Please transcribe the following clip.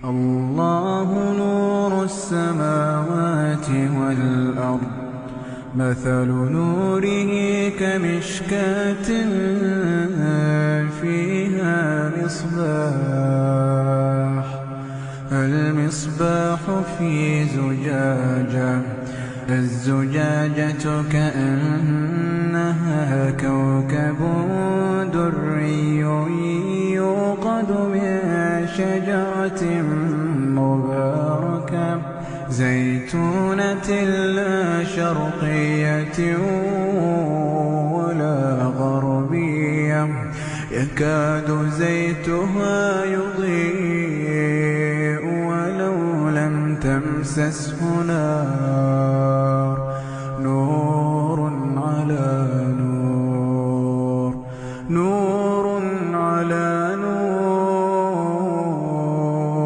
الله نور السماوات والأرض، مثل نوره كمشكاة فيها مصباح، المصباح في زجاجة، الزجاجة كأنها كوكب دري يوقد من شجرة مباركة زيتونة لا شرقية ولا غربية، يكاد زيتها يضيء ولو لم تمسسه نار،